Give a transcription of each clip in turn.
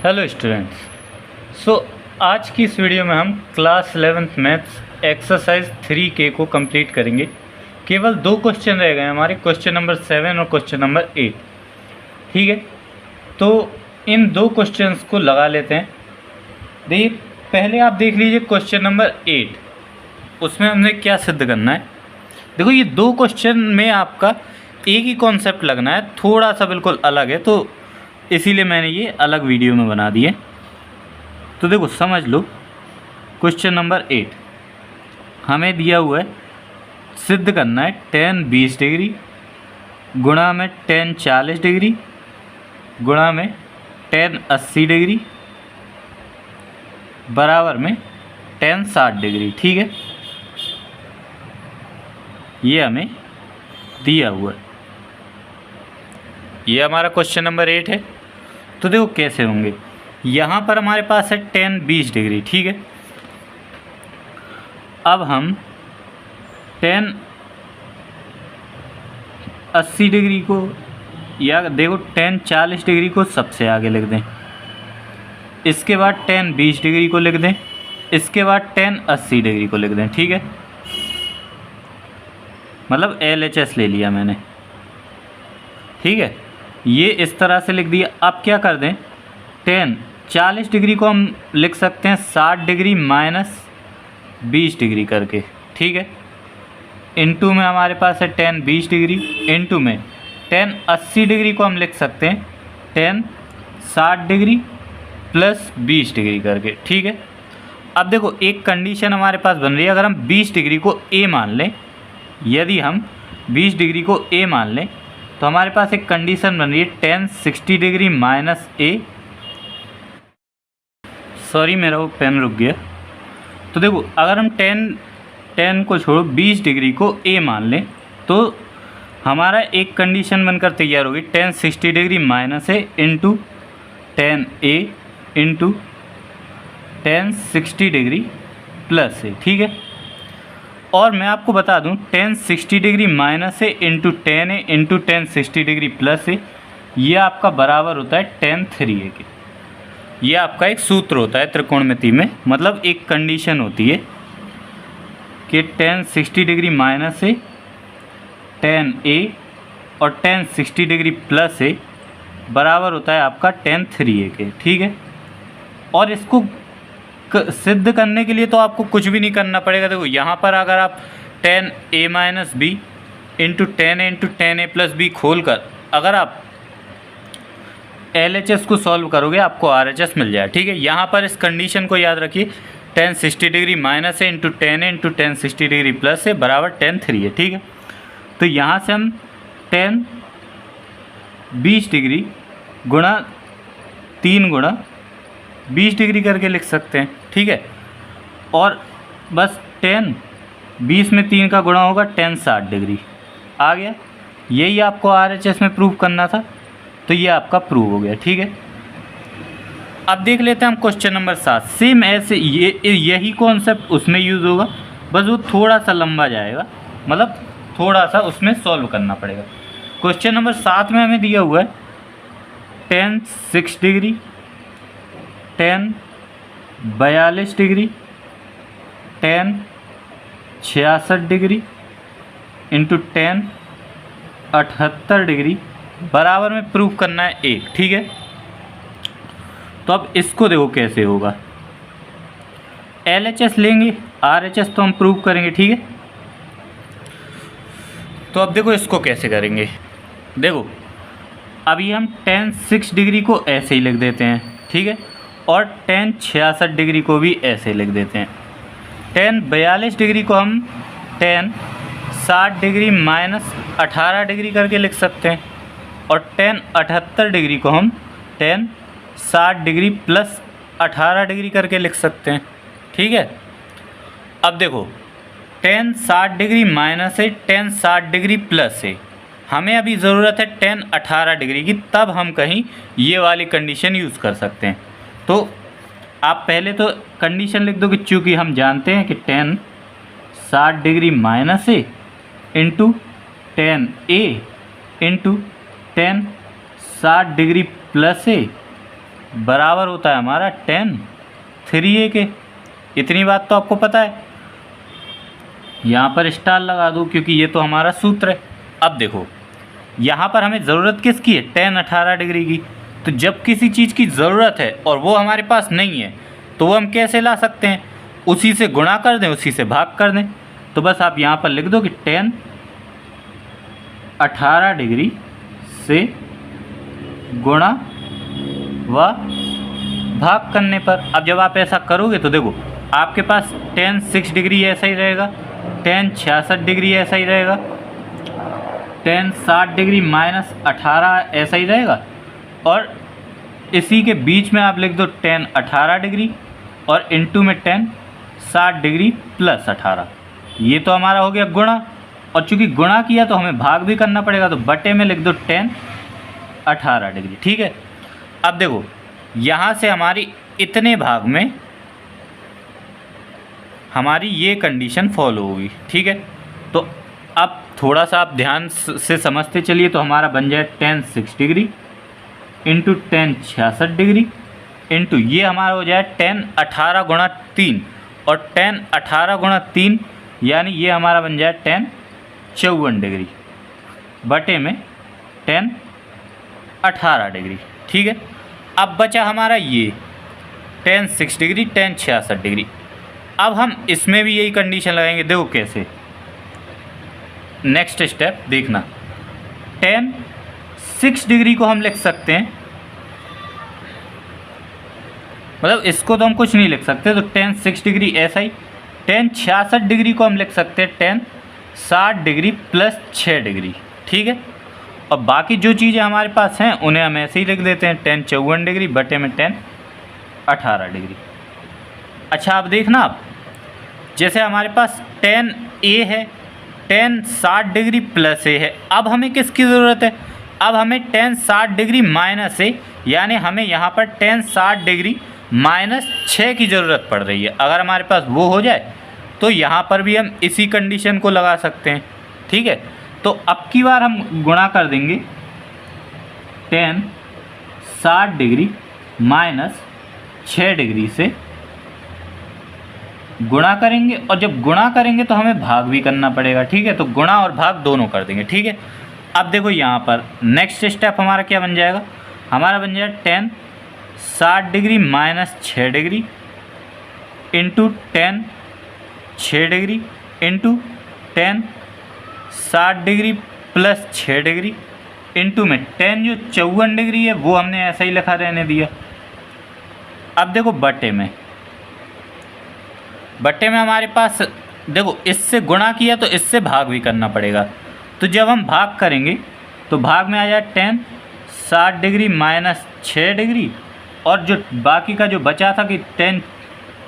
Hello students. आज की इस वीडियो में हम class 11th maths exercise 3K को कंप्लीट करेंगे। केवल 2 क्वेश्चन रह गए हमारे, क्वेश्चन नंबर 7 और क्वेश्चन नंबर 8। ठीक है, तो इन 2 क्वेश्चंस को लगा लेते हैं। देखिए, पहले आप देख लीजिए क्वेश्चन नंबर 8, उसमें हमने क्या सिद्ध करना है। देखो, ये 2 क्वेश्चन में आपका एक ही कॉन्सेप्ट लगना है, थोड़ा सा बिल्कुल अलग है, तो इसीलिए मैंने ये अलग वीडियो में बना दिए। तो देखो, समझ लो। क्वेश्चन नंबर 8 हमें दिया हुआ है, सिद्ध करना है tan 20 डिग्री गुणा में tan 40 डिग्री गुणा में tan 80 डिग्री बराबर में tan 60 डिग्री। ठीक है, ये हमें दिया हुआ है। ये हमारा क्वेश्चन नंबर 8 है। तो देखो कैसे होंगे। यहाँ पर हमारे पास है tan 20 डिग्री। ठीक है, अब हम tan 80 डिग्री को, या देखो tan 40 डिग्री को सबसे आगे लिख दें, इसके बाद tan 20 डिग्री को लिख दें, इसके बाद tan 80 डिग्री को लिख दें। ठीक है, मतलब LHS ले लिया मैंने। ठीक है, ये इस तरह से लिख दिया। अब क्या कर दें, tan 40 डिग्री को हम लिख सकते हैं 60 डिग्री माइनस 20 डिग्री करके। ठीक है, इनटू में हमारे पास है tan 20 डिग्री, इनटू में tan 80 डिग्री को हम लिख सकते हैं tan 60 डिग्री प्लस 20 डिग्री करके। ठीक है, अब देखो एक कंडीशन हमारे पास बन रही है। अगर हम 20 डिग्री को A मान लें, यदि हम 20 डिग्री को A मान लें, तो हमारे पास एक कंडीशन बन रही है tan 60 degree minus A। Sorry, मेरा वो पेन रुक गया। तो देखो, अगर हम tan को छोड़ो 20 डिग्री को A मान लें, तो हमारा एक कंडीशन बनकर तैयार होगी tan 60 degree minus A into tan A into tan 60 degree plus A। ठीक है, और मैं आपको बता दूं tan 60 degree minus A into tan A into tan 60 degree plus A, ये आपका बराबर होता है tan 3A के। ये आपका एक सूत्र होता है त्रिकोणमिति में, मतलब एक कंडीशन होती है कि tan 60 degree minus A, tan A और tan 60 डिग्री प्लस A बराबर होता है आपका tan 3A के। ठीक है, और इसको सिद्ध करने के लिए तो आपको कुछ भी नहीं करना पड़ेगा। देखो, यहाँ पर अगर आप tan A minus B into tan A into tan A plus B खोल कर अगर आप LHS को सॉल्व करोगे, आपको RHS मिल जाए। ठीक है, यहाँ पर इस कंडीशन को याद रखिए, tan 60 degree minus A into tan A into tan 60 degree plus A बराबर tan 3 है। ठीक है, तो यहाँ से हम tan 20 डिग्री गुणा 3 गुणा 20 डिग्री करके लिख सकते हैं। ठीक है, और बस tan 20 में 3 का गुणा होगा tan 60 डिग्री आ गया। यही आपको RHS में प्रूव करना था, तो ये आपका प्रूव हो गया। ठीक है, अब देख लेते हैं हम क्वेश्चन नंबर 7। सेम ऐसे यही कॉन्सेप्ट उसमें यूज़ होगा, बस वो थोड़ा सा लंबा जाएगा, मतलब थोड़ा सा उसमें सॉल्व करना पड़ेगा। क्वेश्चन नंबर 7 में हमें दिया हुआ है tan 6 degree, tan 42 degree, tan 66 degree into tan 78 degree बराबर में प्रूफ करना है 1। ठीक है, तो अब इसको देखो कैसे होगा। LHS लेंगे, RHS तो हम प्रूव करेंगे। ठीक है, तो अब देखो इसको कैसे करेंगे। देखो, अभी हम tan 6 डिग्री को ऐसे ही लिख देते हैं। ठीक है, और tan 66 डिग्री को भी ऐसे लिख देते हैं। tan 42 डिग्री को हम tan 60 डिग्री माइनस 18 डिग्री करके लिख सकते हैं, और tan 78 डिग्री को हम tan 60 डिग्री प्लस 18 डिग्री करके लिख सकते हैं। ठीक है, अब देखो tan 60 डिग्री माइनस है tan 60 डिग्री प्लस है, हमें अभी ज़रूरत है tan 18 डिग्री की, तब हम कहीं ये वाली कंडीशन यूज़ कर सकते हैं। तो आप पहले तो कंडीशन लिख दो कि चूँकि हम जानते हैं कि tan 60 डिग्री माइनस है into tan A into tan 60 degree plus A बराबर होता है हमारा tan 3a के। इतनी बात तो आपको पता है। यहाँ पर स्टार लगा दूँ क्योंकि ये तो हमारा सूत्र है। अब देखो यहाँ पर हमें ज़रूरत किसकी है, tan 18 डिग्री की। तो जब किसी चीज़ की ज़रूरत है और वो हमारे पास नहीं है तो वो हम कैसे ला सकते हैं, उसी से गुणा कर दें, उसी से भाग कर दें। तो बस आप यहाँ पर लिख दो कि tan 18 डिग्री से गुणा व भाग करने पर। अब जब आप ऐसा करोगे तो देखो आपके पास tan 6 डिग्री ऐसा ही रहेगा, tan 66 डिग्री ऐसा ही रहेगा, tan 60 डिग्री माइनस 18 ऐसा ही रहेगा, और इसी के बीच में आप लिख दो tan 18 डिग्री और इनटू में tan 60 डिग्री प्लस 18। ये तो हमारा हो गया गुणा, और चूंकि गुणा किया तो हमें भाग भी करना पड़ेगा, तो बटे में लिख दो tan 18 डिग्री। ठीक है। अब देखो यहाँ से हमारी इतने भाग में हमारी ये कंडीशन फॉलो होगी। ठीक है। तो अब थोड़ा सा आप ध्यान से समझते चलिए। तो हमारा बन जाए tan 6 degree into tan 66 degree into ये हमारा हो जाए tan 18 गुणा 3, और tan 18 गुणा 3 यानी ये हमारा बन जाए tan 54 डिग्री बटे में tan 18 डिग्री। ठीक है। अब बचा हमारा ये tan 6 डिग्री tan 66 डिग्री। अब हम इसमें भी यही कंडीशन लगाएंगे। देखो कैसे, नेक्स्ट स्टेप देखना। tan 6 डिग्री को हम लिख सकते हैं, मतलब इसको तो हम कुछ नहीं लिख सकते, तो tan 6 डिग्री ऐसा ही। tan 66 डिग्री को हम लिख सकते हैं tan 60 डिग्री प्लस 6 डिग्री। ठीक है। और बाकी जो चीज़ें हमारे पास हैं उन्हें हम ऐसे ही लिख देते हैं tan 54 डिग्री बटे में tan 18 डिग्री। अच्छा अब देखना आप, जैसे हमारे पास tan a है, tan 60 डिग्री प्लस a है। अब हमें किसकी ज़रूरत है, अब हमें tan 60 डिग्री माइनस a, यानी हमें यहाँ पर tan 60 डिग्री माइनस 6 की ज़रूरत पड़ रही है। अगर हमारे पास वो हो जाए तो यहाँ पर भी हम इसी कंडीशन को लगा सकते हैं। ठीक है। तो अब की बार हम गुणा कर देंगे tan 60 डिग्री माइनस 6 डिग्री से गुणा करेंगे, और जब गुणा करेंगे तो हमें भाग भी करना पड़ेगा। ठीक है। तो गुणा और भाग दोनों कर देंगे। ठीक है। अब देखो यहाँ पर नेक्स्ट स्टेप हमारा क्या बन जाएगा, हमारा बन जाएगा tan 60 degree minus 6 degree into tan 6 degree into tan 60 degree plus 6 degree into में tan जो 54 डिग्री है वो हमने ऐसा ही लिखा रहने दिया। अब देखो बटे में हमारे पास देखो इससे गुणा किया तो इससे भाग भी करना पड़ेगा। तो जब हम भाग करेंगे तो भाग में आ जाए tan 60 डिग्री माइनस 6 डिग्री, और जो बाकी का जो बचा था कि tan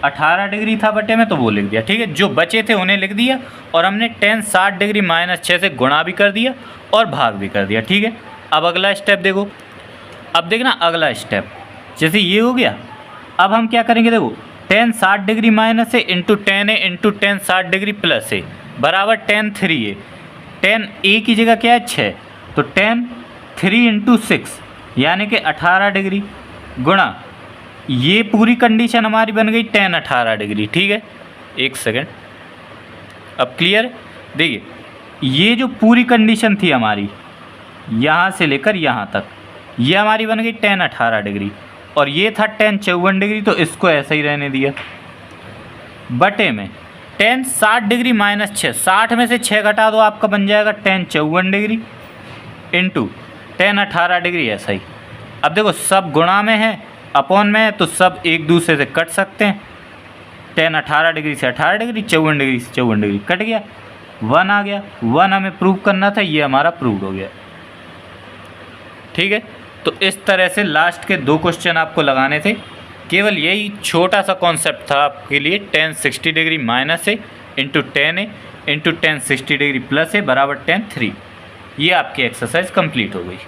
18 डिग्री था बटे में, तो वो लिख दिया। ठीक है। जो बचे थे उन्हें लिख दिया, और हमने tan 60 डिग्री माइनस 6 से गुणा भी कर दिया और भाग भी कर दिया। ठीक है। अब अगला स्टेप देखो, अब देखना अगला स्टेप, जैसे ये हो गया। अब हम क्या करेंगे, देखो tan 60 डिग्री माइनस से into tan a into tan 60 degree plus a बराबर tan 3a। tan a की जगह क्या है 6, तो tan 3 इंटू 6 यानी कि 18 डिग्री गुणा ये पूरी कंडीशन हमारी बन गई tan 18 डिग्री। ठीक है। एक सेकेंड, अब क्लियर। देखिए ये जो पूरी कंडीशन थी हमारी यहाँ से लेकर यहाँ तक, ये हमारी बन गई tan 18 डिग्री, और ये था tan 54 डिग्री, तो इसको ऐसा ही रहने दिया। बटे में tan 60 डिग्री माइनस 6, 60 में से 6 घटा दो आपका बन जाएगा tan 54 degree into tan 18 degree ऐसा ही। अब देखो सब गुणा में है, अपॉन में है, तो सब एक दूसरे से कट सकते हैं। tan 18 डिग्री से 18 डिग्री, 54 डिग्री से 54 डिग्री कट गया, 1 आ गया। 1 हमें प्रूव करना था, ये हमारा प्रूव हो गया। ठीक है। तो इस तरह से लास्ट के 2 क्वेश्चन आपको लगाने थे। केवल यही छोटा सा कॉन्सेप्ट था आपके लिए, tan 60 degree minus a into tan a into tan 60 degree plus a बराबर tan 3। ये आपकी एक्सरसाइज कंप्लीट हो गई।